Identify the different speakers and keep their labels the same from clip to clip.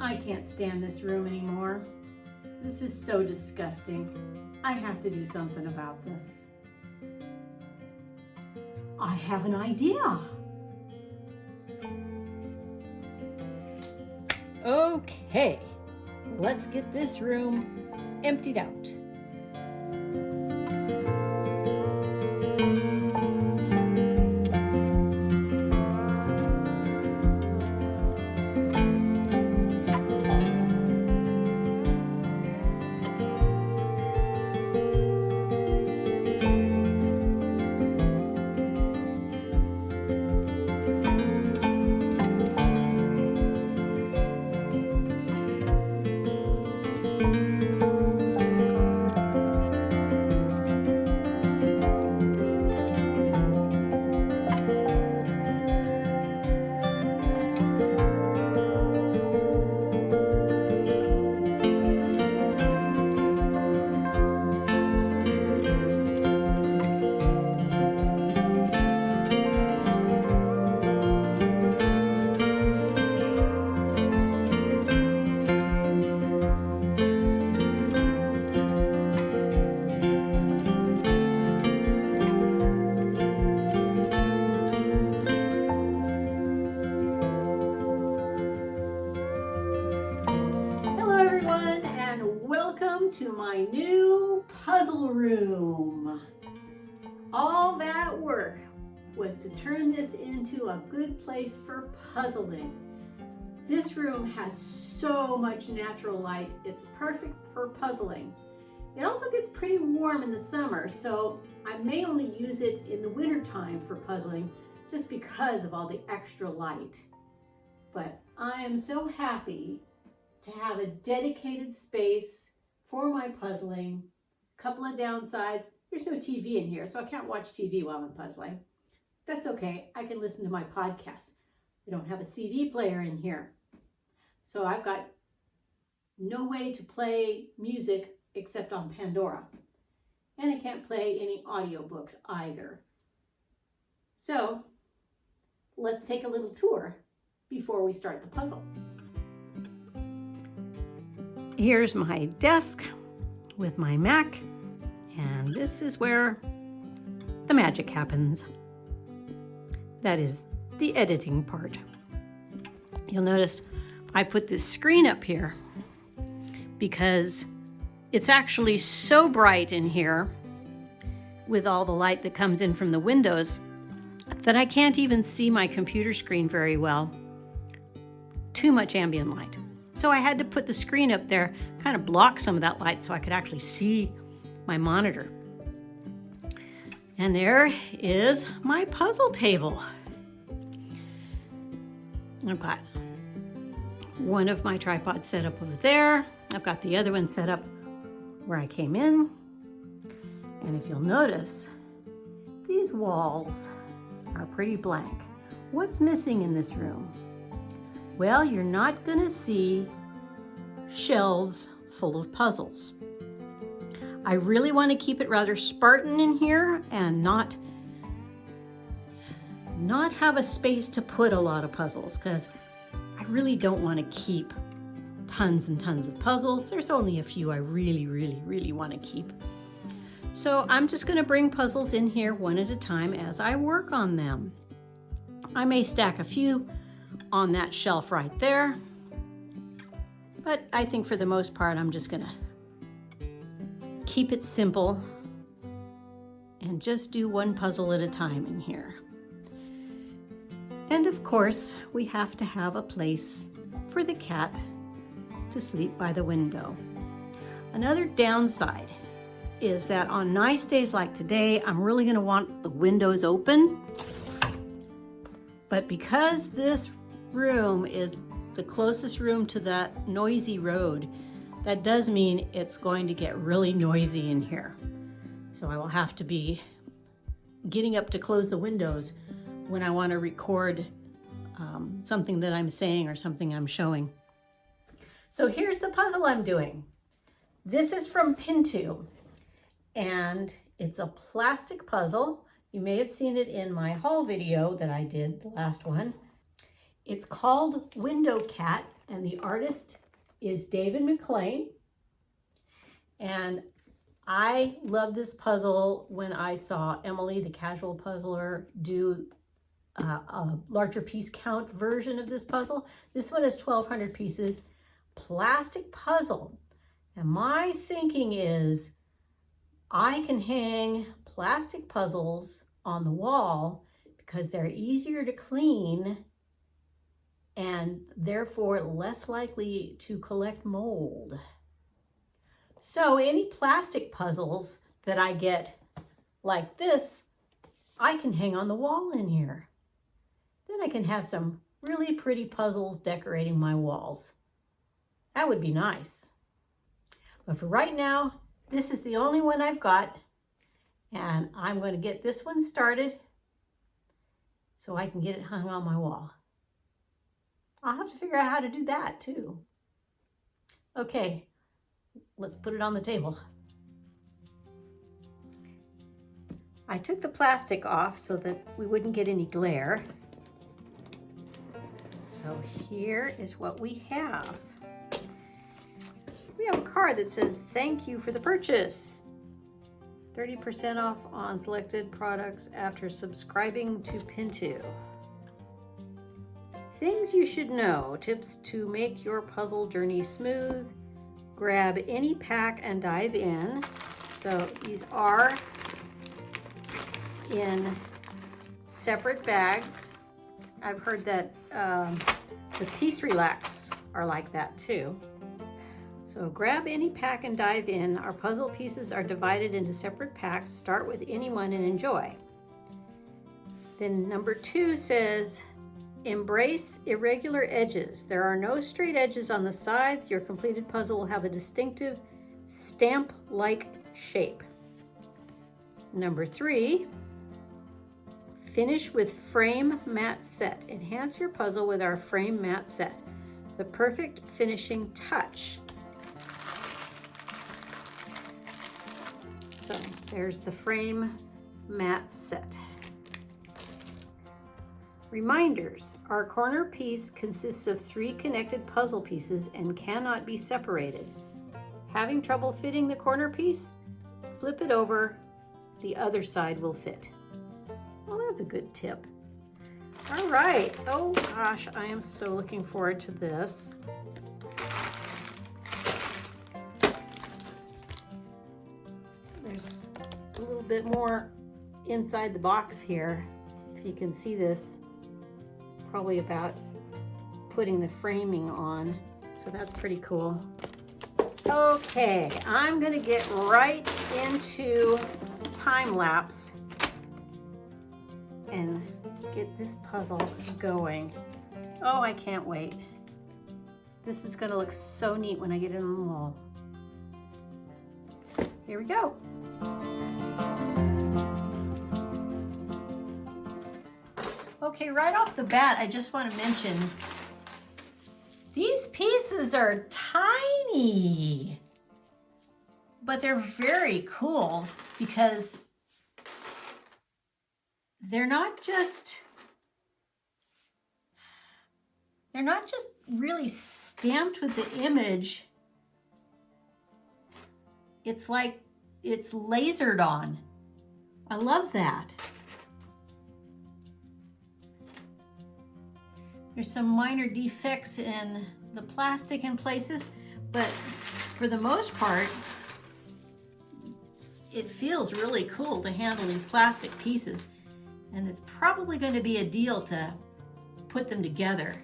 Speaker 1: I can't stand this room anymore. This is so disgusting. I have to do something about this. I have an idea. Okay, let's get this room emptied out. To my new puzzle room. All that work was to turn this into a good place for puzzling. This room has so much natural light. It's perfect for puzzling. It also gets pretty warm in the summer, so I may only use it in the winter time for puzzling just because of all the extra light. But I am so happy to have a dedicated space for my puzzling. A couple of downsides. There's no TV in here, so I can't watch TV while I'm puzzling. That's okay. I can listen to my podcast. I don't have a CD player in here. So I've got no way to play music except on Pandora. And I can't play any audiobooks either. So let's take a little tour before we start the puzzle. Here's my desk with my Mac, and this is where the magic happens. That is the editing part. You'll notice I put this screen up here because it's actually so bright in here with all the light that comes in from the windows that I can't even see my computer screen very well. Too much ambient light. So I had to put the screen up there, kind of block some of that light so I could actually see my monitor. And there is my puzzle table. I've got one of my tripods set up over there. I've got the other one set up where I came in. And if you'll notice, these walls are pretty blank. What's missing in this room? Well, you're not going to see shelves full of puzzles. I really want to keep it rather Spartan in here and not have a space to put a lot of puzzles, because I really don't want to keep tons and tons of puzzles. There's only a few I really want to keep. So I'm just going to bring puzzles in here one at a time as I work on them. I may stack a few on that shelf right there, but I think for the most part I'm just gonna keep it simple and just do one puzzle at a time in here. And of course we have to have a place for the cat to sleep by the window. Another downside is that on nice days like today I'm really going to want the windows open, but because this room is the closest room to that noisy road, that does mean it's going to get really noisy in here. So I will have to be getting up to close the windows when I want to record something that I'm saying or something I'm showing. So here's the puzzle I'm doing. This is from Pintoo, and it's a plastic puzzle. You may have seen it in my haul video that I did, the last one. It's called Window Cat, And the artist is David MacLean. And I love this puzzle when I saw Emily, the casual puzzler, do a larger piece count version of this puzzle. This one is 1,200 pieces, plastic puzzle. And my thinking is I can hang plastic puzzles on the wall because they're easier to clean and therefore less likely to collect mold. So any plastic puzzles that I get like this, I can hang on the wall in here. Then I can have some really pretty puzzles decorating my walls. That would be nice. But for right now, this is the only one I've got, and I'm going to get this one started so I can get it hung on my wall. I'll have to figure out how to do that too. Okay, let's put it on the table. I took the plastic off so that we wouldn't get any glare. So here is what we have. We have a card that says, "Thank you for the purchase. 30% off on selected products after subscribing to Pintoo. Things you should know, tips to make your puzzle journey smooth. Grab any pack and dive in." So these are in separate bags. I've heard that the Piece Relax are like that too. So grab any pack and dive in. Our puzzle pieces are divided into separate packs. Start with any one and enjoy. Then number 2 says, embrace irregular edges. There are no straight edges on the sides. Your completed puzzle will have a distinctive stamp-like shape. Number 3, finish with frame mat set. Enhance your puzzle with our frame mat set. The perfect finishing touch. So there's the frame mat set. Reminders, our corner piece consists of 3 connected puzzle pieces and cannot be separated. Having trouble fitting the corner piece? Flip it over, the other side will fit. Well, that's a good tip. All right, oh gosh, I am so looking forward to this. There's a little bit more inside the box here, if you can see this. Probably about putting the framing on, so that's pretty cool. Okay, I'm gonna get right into time lapse and get this puzzle going. Oh, I can't wait. This is gonna look so neat when I get it on the wall. Here we go. Okay, right off the bat, I just want to mention these pieces are tiny, but they're very cool because they're not just really stamped with the image. It's like it's lasered on. I love that. There's some minor defects in the plastic in places, but for the most part, it feels really cool to handle these plastic pieces. And it's probably going to be a deal to put them together.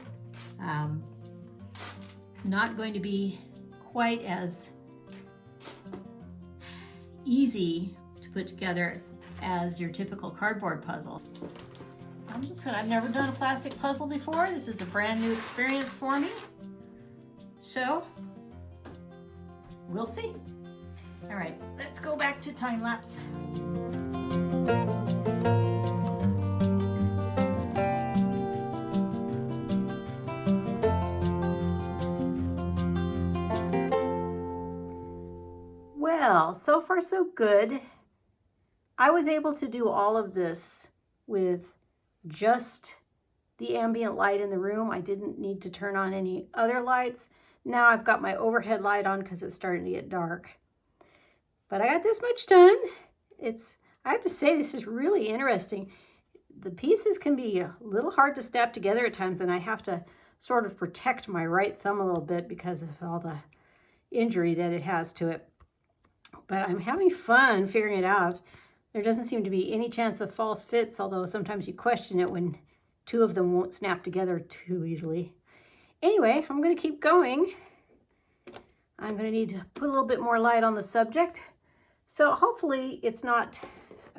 Speaker 1: Not going to be quite as easy to put together as your typical cardboard puzzle. I've never done a plastic puzzle before. This is a brand new experience for me. So, we'll see. All right, let's go back to time lapse. Well, so far so good. I was able to do all of this with just
Speaker 2: the ambient light in the room. I didn't need to turn on any other lights. Now I've got my overhead light on because it's starting to get dark. But I got this much done. I have to say, this is really interesting. The pieces can be a little hard to snap together at times, and I have to sort of protect my right thumb a little bit because of all the injury that it has to it. But I'm having fun figuring it out. There doesn't seem to be any chance of false fits, although sometimes you question it when two of them won't snap together too easily. Anyway, I'm going to keep going. I'm going to need to put a little bit more light on the subject. So hopefully it's not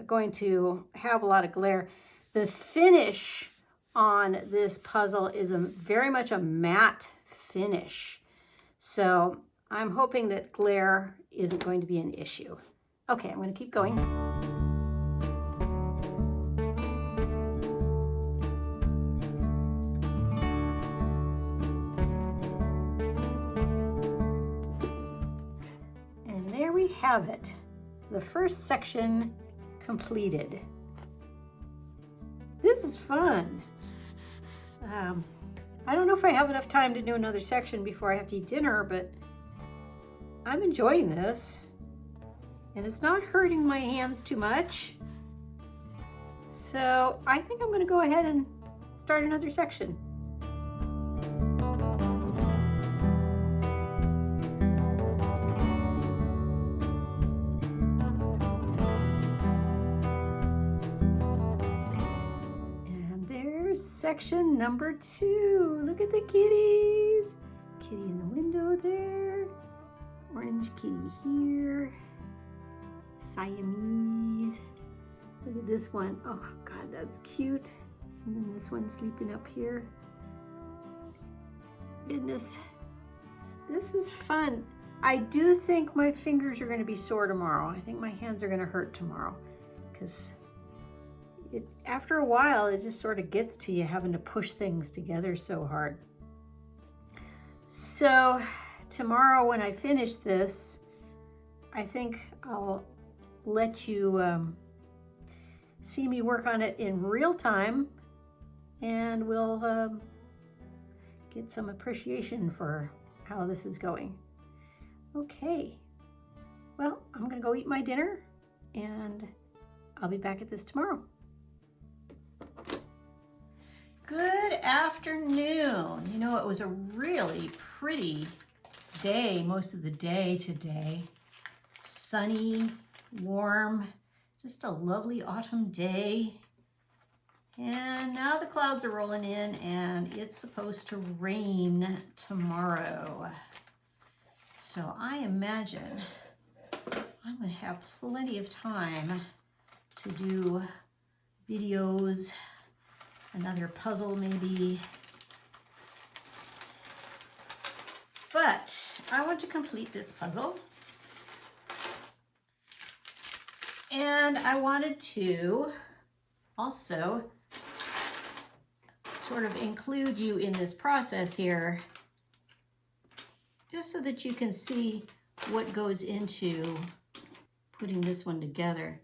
Speaker 2: going to have a lot of glare. The finish on this puzzle is very much a matte finish. So I'm hoping that glare isn't going to be an issue. Okay, I'm going to keep going. And there we have it. The first section completed. This is fun. I don't know if I have enough time to do another section before I have to eat dinner, but I'm enjoying this. And it's not hurting my hands too much. So I think I'm going to go ahead and start another section. Section number 2. Look at the kitties. Kitty in the window there. Orange kitty here. Siamese. Look at this one. Oh God, that's cute. And then this one sleeping up here. Goodness. This is fun. I do think my fingers are going to be sore tomorrow. I think my hands are going to hurt tomorrow because after a while, it just sort of gets to you having to push things together so hard. So tomorrow when I finish this, I think I'll let you see me work on it in real time, and we'll get some appreciation for how this is going. Okay, well, I'm gonna go eat my dinner, and I'll be back at this tomorrow. Good afternoon. You know, it was a really pretty day, most of the day today. Sunny, warm, just a lovely autumn day. And now the clouds are rolling in and it's supposed to rain tomorrow. So I imagine I'm going to have plenty of time to do videos, another puzzle maybe. But I want to complete this puzzle. And I wanted to also sort of include you in this process here, just so that you can see what goes into putting this one together.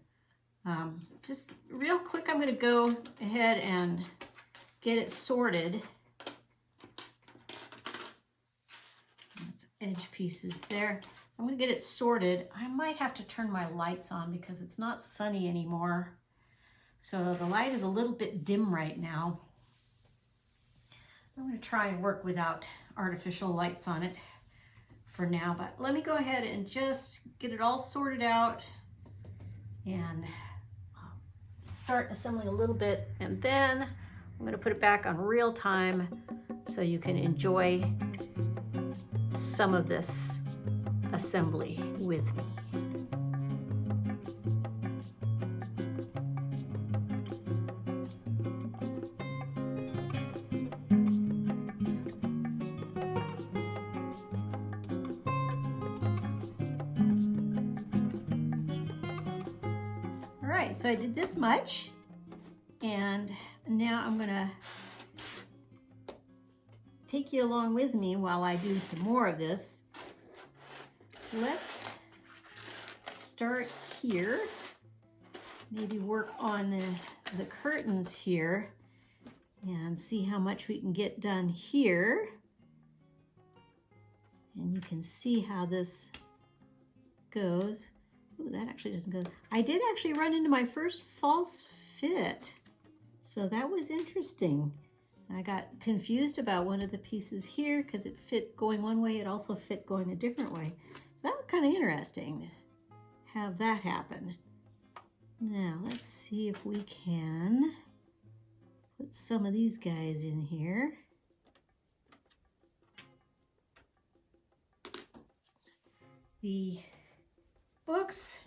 Speaker 2: Just real quick, I'm going to go ahead and get it sorted. That's edge pieces there. I'm going to get it sorted. I might have to turn my lights on because it's not sunny anymore. So the light is a little bit dim right now. I'm going to try and work without artificial lights on it for now, but let me go ahead and just get it all sorted out and start assembling a little bit, and then I'm going to put it back on real time so you can enjoy some of this assembly with me. So I did this much, and now I'm gonna take you along with me while I do some more of this. Let's start here, maybe work on the curtains here,
Speaker 1: and see how much we can get done here. And you can see how this goes. Ooh, that actually doesn't go. I did actually run into my first false fit. So that was interesting. I got confused about one of the pieces here because it fit going one way. It also fit going a different way. So that was kind of interesting to have that happen. Now let's see if we can put some of these guys in here. The books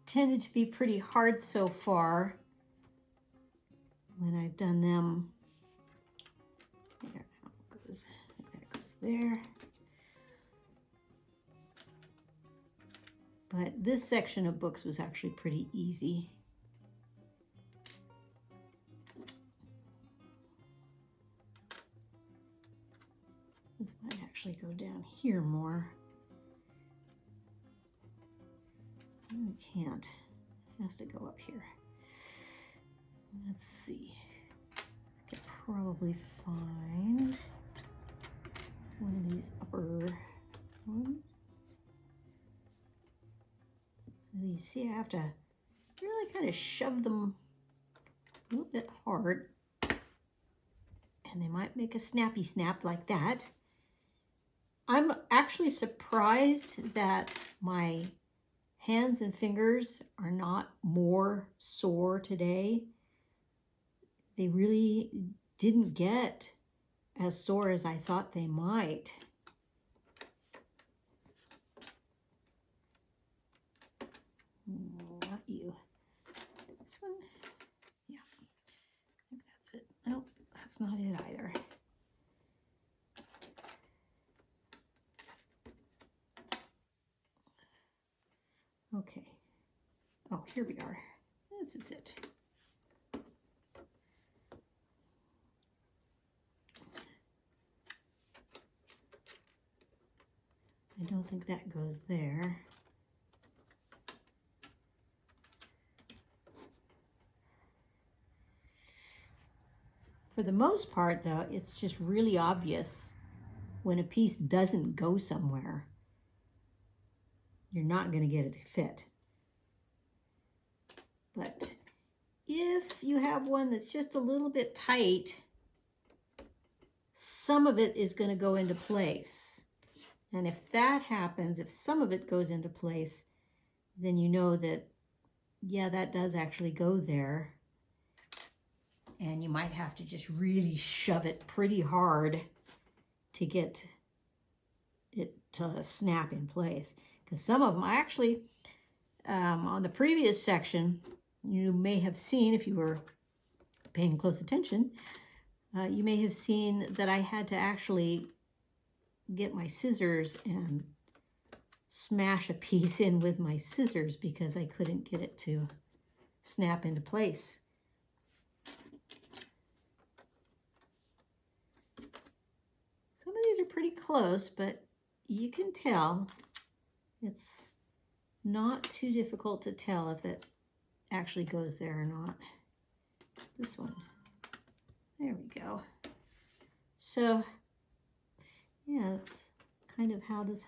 Speaker 1: tended to be pretty hard so far when I've done them. There it goes. There it goes there. But this section of books was actually pretty easy. This might actually go down here more. No, it can't. It has to go up here. Let's see. I could probably find one of these upper ones. So you see I have to really kind of shove them a little bit hard. And they might make a snappy snap like that. I'm actually surprised that my hands and fingers are not more sore today. They really didn't get as sore as I thought they might. Not you. This one? Yeah. I think that's it. Nope, that's not it either. Okay. Oh, here we are. This is it. I don't think that goes there. For the most part, though, it's just really obvious when a piece doesn't go somewhere. You're not going to get it to fit. But if you have one that's just a little bit tight, some of it is going to go into place. And if that happens, if some of it goes into place, then you know that, yeah, that does actually go there. And you might have to just really shove it pretty hard to get it to snap in place. Because some of them, I actually, on the previous section, you may have seen, if you were paying close attention, you may have seen that I had to actually get my scissors and smash a piece in with my scissors because I couldn't get it to snap into place. Some of these are pretty close, but you can tell it's not too difficult to tell if it actually goes there or not. This one. There we go. So, yeah, that's kind of how this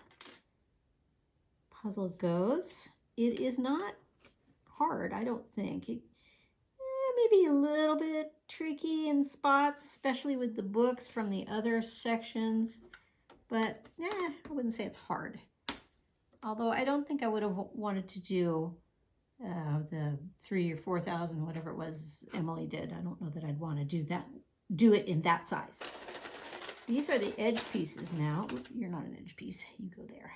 Speaker 1: puzzle goes. It is not hard, I don't think. It maybe a little bit tricky in spots, especially with the books from the other sections. But, I wouldn't say it's hard. Although I don't think I would have wanted to do the 3,000 or 4,000, whatever it was Emily did. I don't know that I'd want to do it in that size. These are the edge pieces now. Oop, you're not an edge piece. You go there.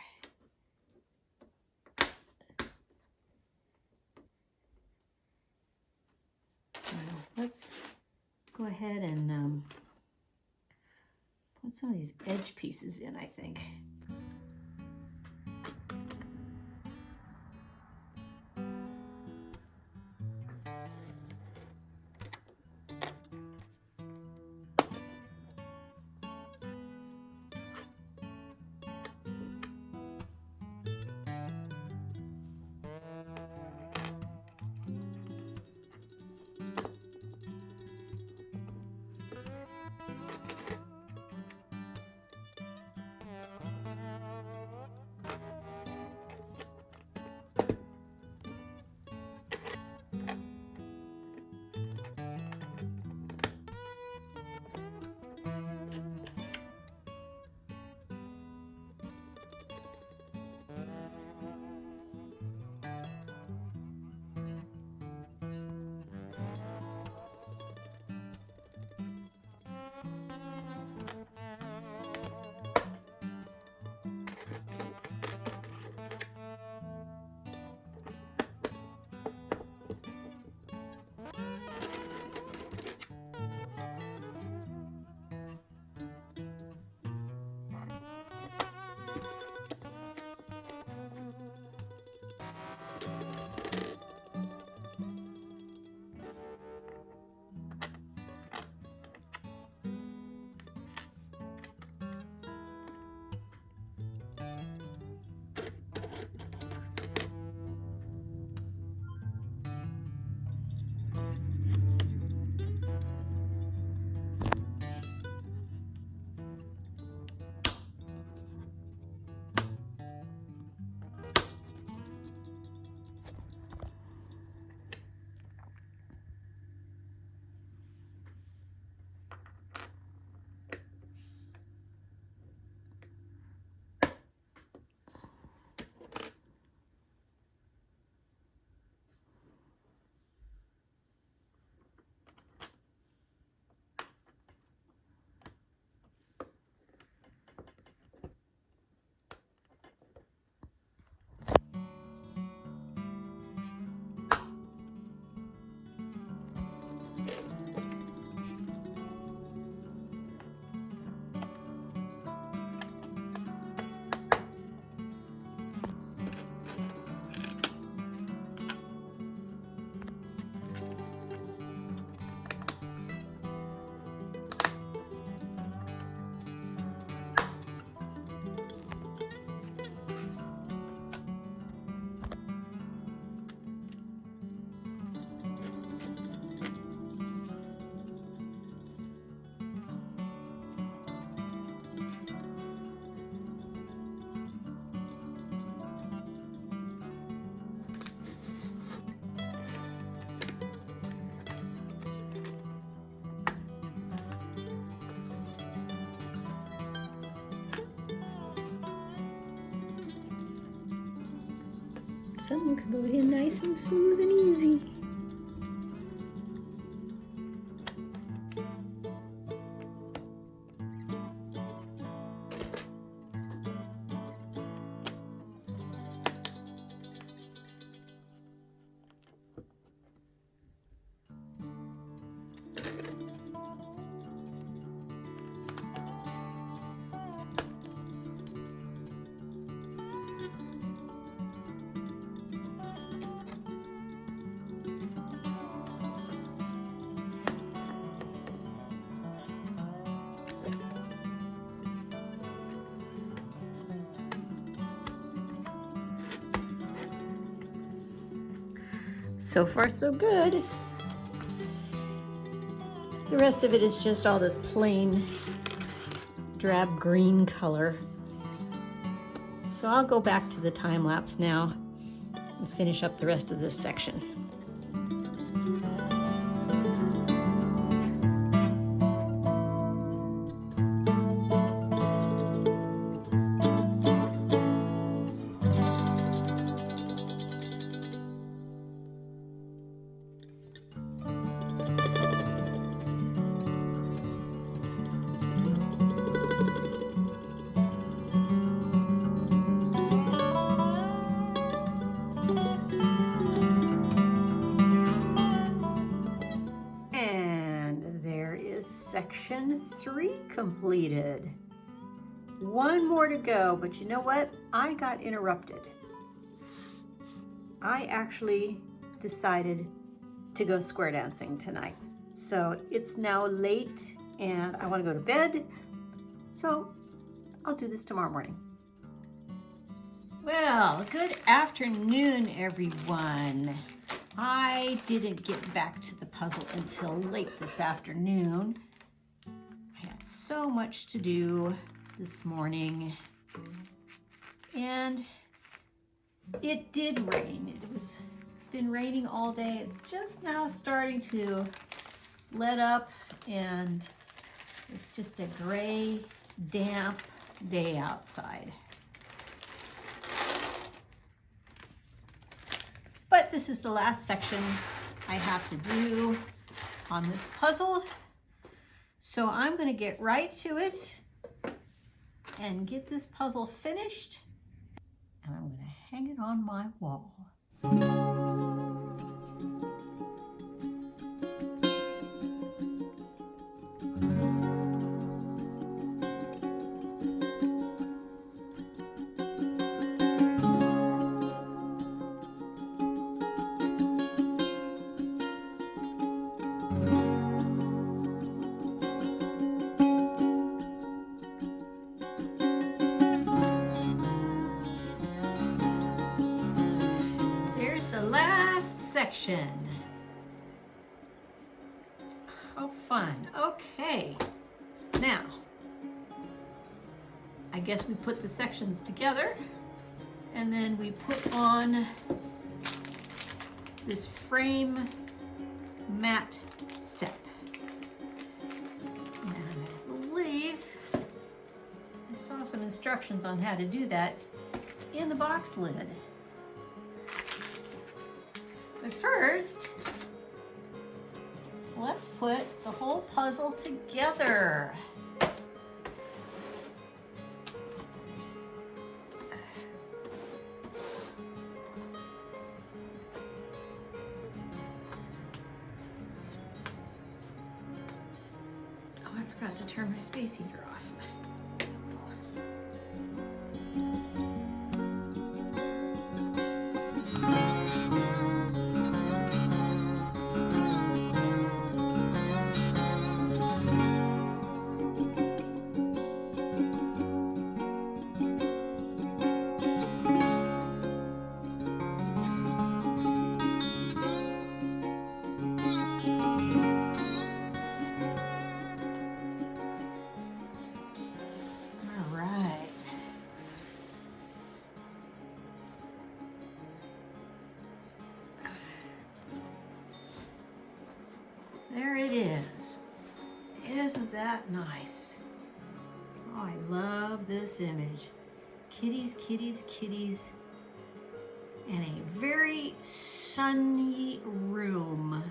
Speaker 1: So let's go ahead and put some of these edge pieces in, I think.
Speaker 2: Some can go in nice and smooth and easy. So far, so good. The rest of it is just all this plain drab green color. So I'll go back to the time lapse now and finish up the rest of this section. Section 3 completed. One more to go, but you know what? I got interrupted. I actually decided to go square dancing tonight. So it's now late and I want to go to bed. So I'll do this tomorrow morning. Well, good afternoon, everyone. I didn't get back to the puzzle until late this afternoon. I had so much to do this morning, and it did rain. It's been raining all day. It's just now starting to let up, and it's just a gray, damp day outside. But this is the last section I have to do on this puzzle. So I'm going to get right to it and get this puzzle finished. And I'm going to hang it on my wall. Section. How fun. Okay, now I guess we put the sections together and then we put on this frame mat step, and I believe I saw some instructions on how to do that in the box lid. But first, let's put the whole puzzle together. Oh, I forgot to turn my space heater off. There it is. Isn't that nice? Oh, I love this image. Kitties, kitties, kitties, and a
Speaker 1: very sunny room.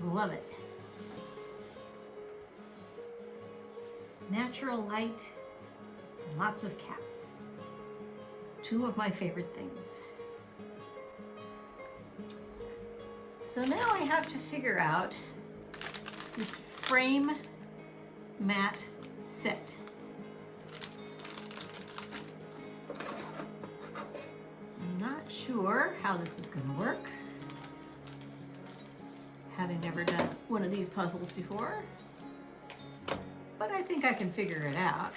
Speaker 1: Love it. Natural light, lots of cats. Two of my favorite things. So now I have to figure out this frame mat set. I'm not sure how this is going to work, having never done one of these puzzles before, but I think I can figure it out.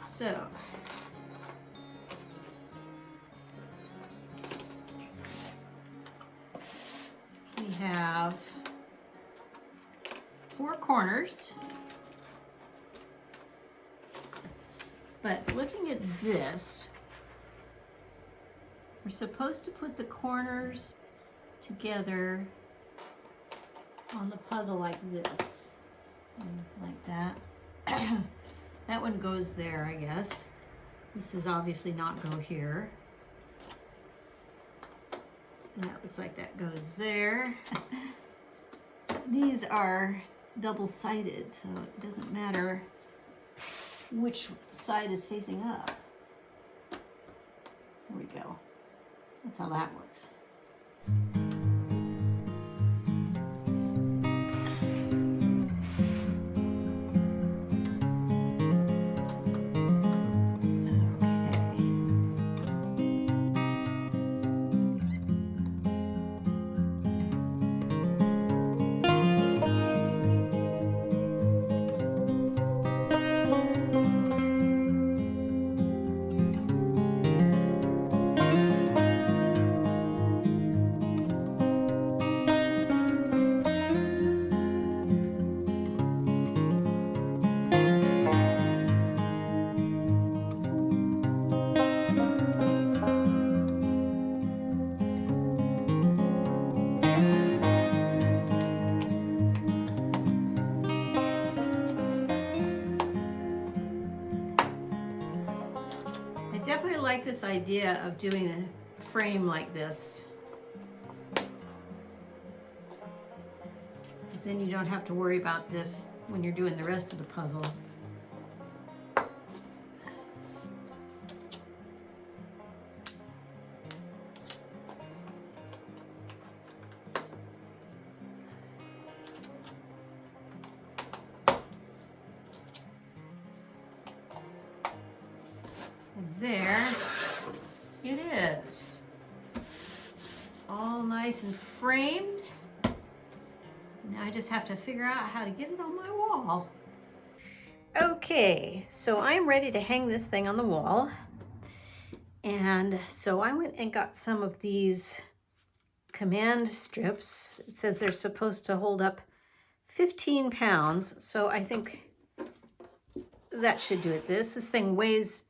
Speaker 1: So, we have 4 corners, but looking at this, we're supposed to put the corners together on the puzzle like this, like that. That one goes there, I guess. This is obviously not go here. And that looks like that goes there. These are double-sided, so it doesn't matter which side is facing up. There we go. That's how that works. I definitely like this idea of doing a frame like this, because then you don't have to worry about this when you're doing the rest of the puzzle. There it is, all nice and framed. Now I just have to figure out how to get it on my wall. Okay, so I'm ready to hang this thing on the wall. And so I went and got some of these command strips. It says they're supposed to hold up 15 pounds. So I think that should do it. This thing weighs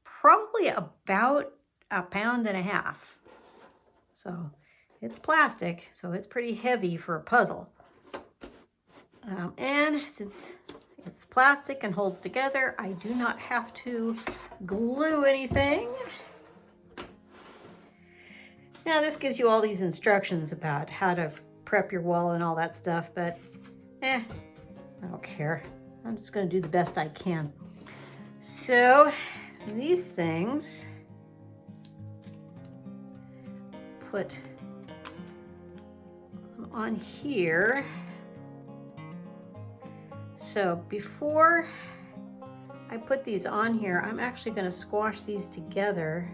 Speaker 1: probably about 1.5 pounds. So it's plastic, so it's pretty heavy for a puzzle. And since it's plastic and holds together, I do not have to glue anything. Now this gives you all these instructions about how to prep your wall and all that stuff, but I don't care. I'm just gonna do the best I can. So these things, put them on here. So before I put these on here, I'm actually going to squash these together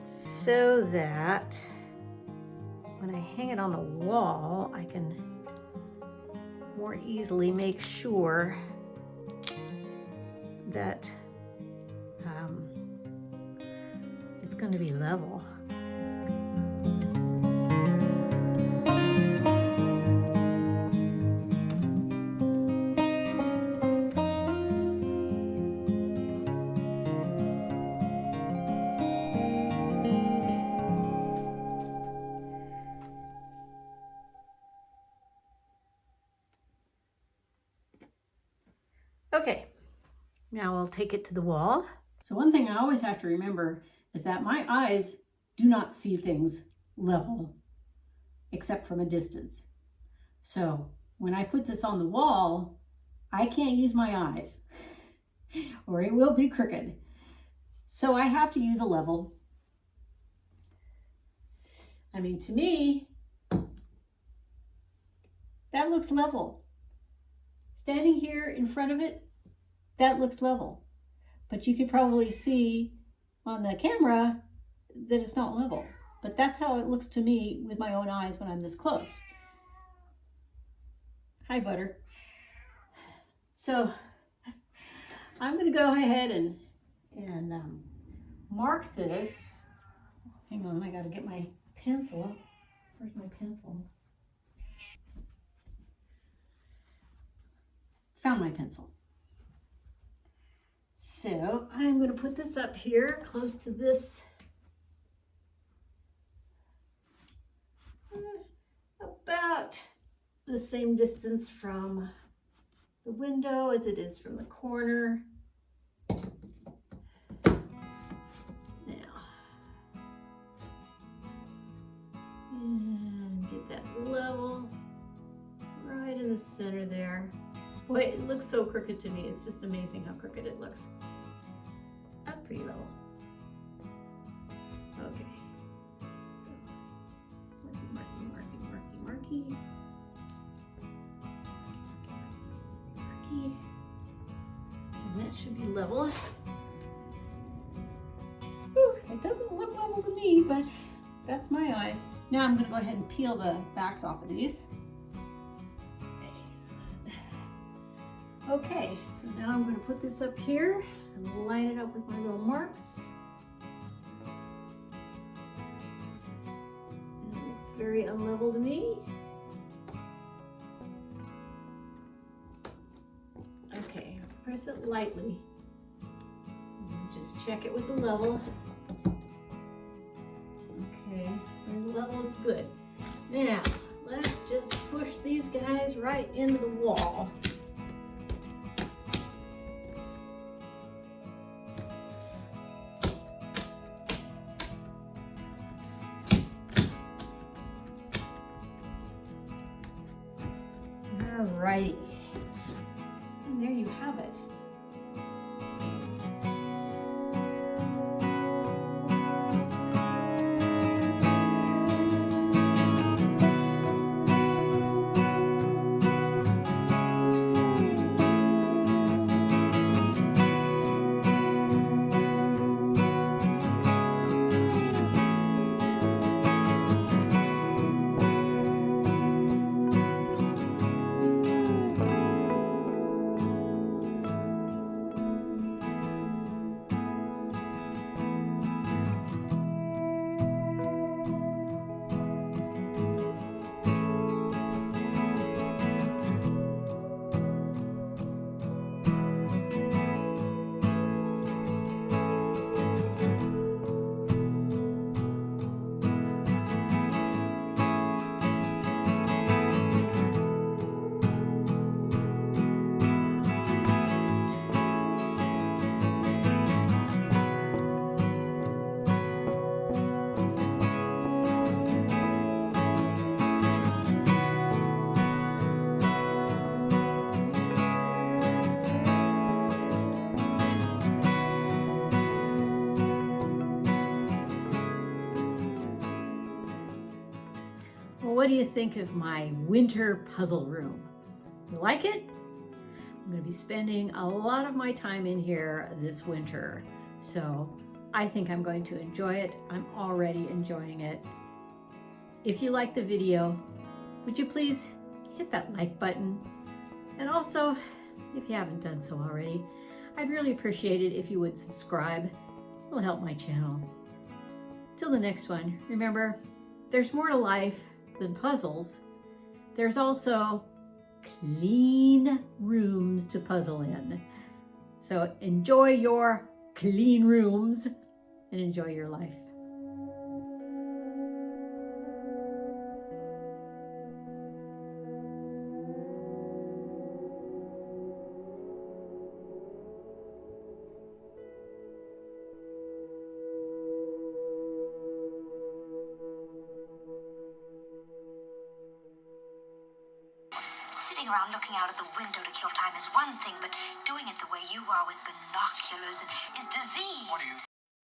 Speaker 1: so that when I hang it on the wall, I can more easily make sure that it's going to be level. Okay,
Speaker 2: Now I'll take it to the wall.
Speaker 1: So one thing I always have to remember is that my eyes do not see things level except from a distance. So when I put this on the wall, I can't use my eyes or it will be crooked. So I have to use a level. I mean, to me, that looks level. Standing here in front of it, that looks level. But you could probably see on the camera that it's not level. But that's how it looks to me with my own eyes when I'm this close. Hi, Butter. So I'm going to go ahead and mark this. Hang on, I got to get my pencil. Where's my pencil? Found my pencil. So I'm going to put this up here close to this. About the same distance from the window as it is from the corner. Now, and get that level right in the center there. Boy, it looks so crooked to me. It's just amazing how crooked it looks. That's pretty level. Okay. So, marky. And that should be level. Whew, it doesn't look level to me, but that's my eyes. Now I'm going to go ahead and peel the backs off of these. Okay, so now I'm going to put this up here and line it up with my little marks. And it looks very unlevel to me. Okay, press it lightly. And just check it with the level. Okay, and the level is good. Now, let's just push these guys right into the wall. Alrighty, and there you have it. Well, what do you think of my winter puzzle room? You like it? I'm going to be spending a lot of my time in here this winter, so I think I'm going to enjoy it. I'm already enjoying it. If you like the video, would you please hit that like button? And also, if you haven't done so already, I'd really appreciate it if you would subscribe. It'll help my channel. Till the next one, remember, there's more to life than puzzles. There's also clean rooms to puzzle in. So enjoy your clean rooms and enjoy your life.
Speaker 3: Sitting around looking out of the window to kill time is one thing, but doing it the way you are with binoculars is disease.
Speaker 4: What are you